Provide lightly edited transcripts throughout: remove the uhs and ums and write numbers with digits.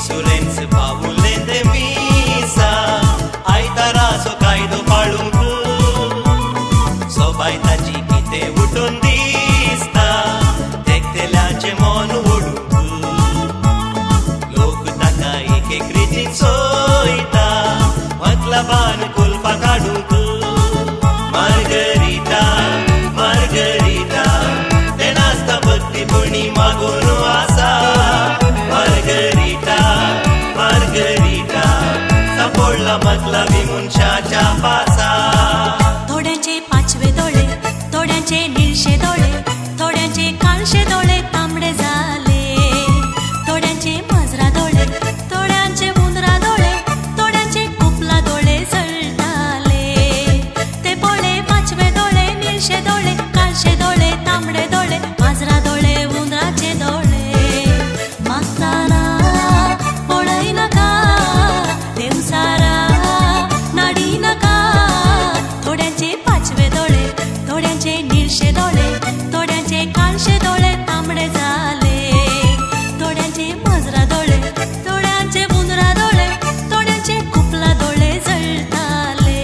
Insurance पावुले दे मीसा आयतारा सो कायदो पाळूंक सोबायताची कितें उठून दिसता देखतेल्याचें मन ओडूंक लोक ताका एक एक रितीन सोयता मतलबान कुल्फा काडूंक मार्गरिटा मार्गरिटा तें नासता भक्तीपणी मागून आसा मार्गरिटा मार्गरिटा सापडला मतलबी मनशाच्या पासा थोड्यांचे पाचवे दोळे थोड्यांचे निळशे दोळे थोड्यांचे काळशे दोळे तांबडे जाले थोड्यांचे माजरा दोळे थोड्यांचे उंदरा दोळे थोड्यांचे कुपला दोळे जळटाले ते पळय पाचवे दोळे निळशे दोळे काळशे दोळे तांबडे दोळे माजरा दोळे उंदराचे दोळे मागताना पळय नाका देवसारा नाडी नाका थोड्यांचे पाचवे दोळे थोड्यांचे निळशे दोळे थोड्यांचे काळशे दोळे तांबडे जाले थोड्यांचे माजरा दोळे थोड्यांचे उंदरा दोळे थोड्यांचे कुपला दोळे जळटाले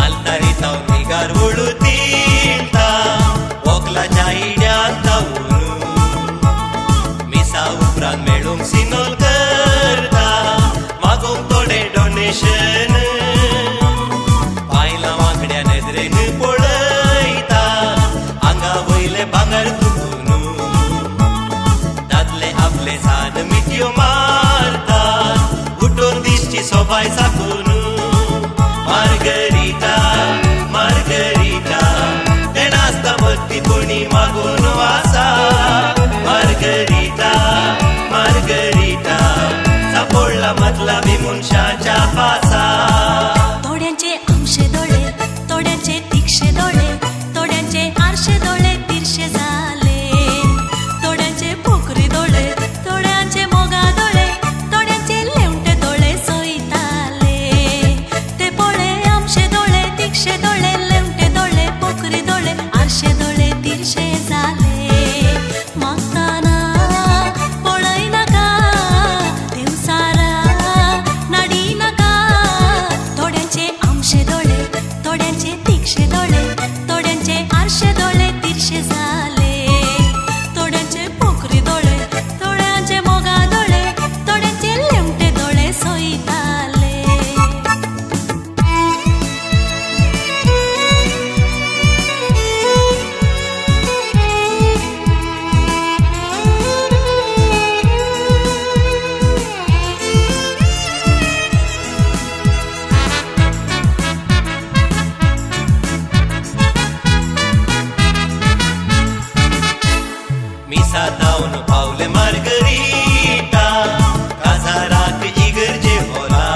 आलतारीता मिगार ओळू तिळटा वोकलाच्या इड्यान तावून मिसा उपरांत मेळूंक सिनोल करता मागूंक थोडे डोनेशन बायलां वांगड्या नदरेन पळयता आंगा वयले भांगर तुकून दादले आपले सान मिटयो मारता उठून दिसची सोबाय साकून मार्गरिटा मार्गरिटा तें नासता भक्तीपणी मागून आसा मार्गरिटा मार्गरिटा सापडला मतलबी मनशाच्या पासा थोड्यांचे आमशे दोळे थोड्यांचे तिक्षे दोळे थोड्यांचे आरशे दोळे तिरशे जाले थोड्यांचे पोकरी दोळे थोड्यांचे मोगा दोळे थोड्यांचे लेवटे दोळे सोयताले ते पळय आमशे दोळे तिक्षे दोळे लेवटे दोळे पोकरी दोळे आरशे दोळे तिरशे जाले मागताना पळय नाका देवसारा नाडी नाका थोड्यांचे आमशे दोळे थोड्यांचे तिक्षे दोळे थोड्यांचे आरशे दोळे तिरशे जाले थोड्यांचे पोकरी दोळे थोड्यांचे मोगा दोळे थोड्यांचे लेवटे दोळे सोयताले मिसा जावन पावले मार्गरिटा काजाराक इगर्जे होला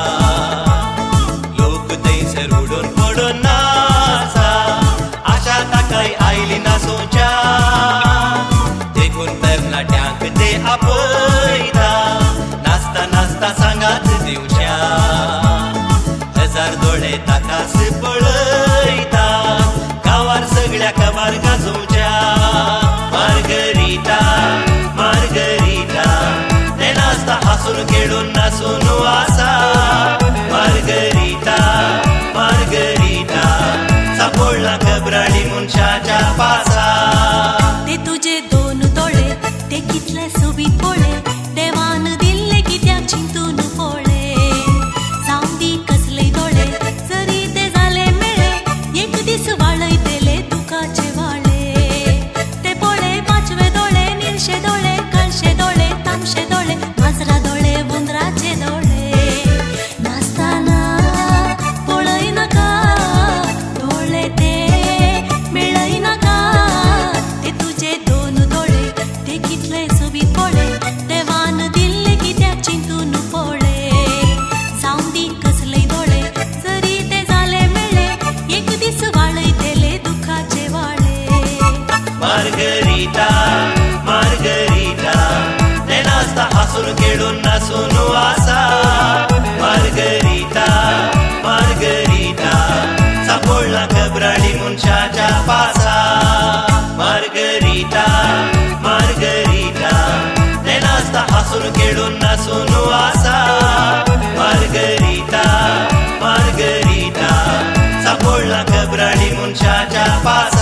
लोक थंयसर उडून पडून नाचा आशा ताकाय आयली नाचोवच्या देखून तरणाट्यांक ते आपयता नाचता नाचता सांगात दिवच्या हजार दोळे ताकाच पळयता गांवार सगळ्या कबार गाजोवच्या मार्गरिटा मार्गरिटा तें नाचता हांसून खेळून नाचून आसा मार्गरिटा मार्गरिटा सापडला घबराळी मनशाच्या पासा ते तुझे दोन दोळे ते कितले सोबीत पोळे देवान दिल्ले कित्याक चिंतून पोळे जावं दी कसले दोळे जरी ते जाले मेळे एक दीस वाळयतले दुखाचे वाळे ते पोळे पाचवे दोळे निळशे दोळे काळशे दोळे तांबशे दोळे माजरा दोळे उंदराचे दोळे नाचताना पळय नाका दोळे ते मेळय नाका Margarita, Margarita, te nasta hasun kelun nasunu asa. Margarita, Margarita, sapolla kabrali munchacha pasa. Margarita, Margarita, te nasta hasun kelun nasunu asa. Margarita, Margarita, sapolla kabrali munchacha pasa.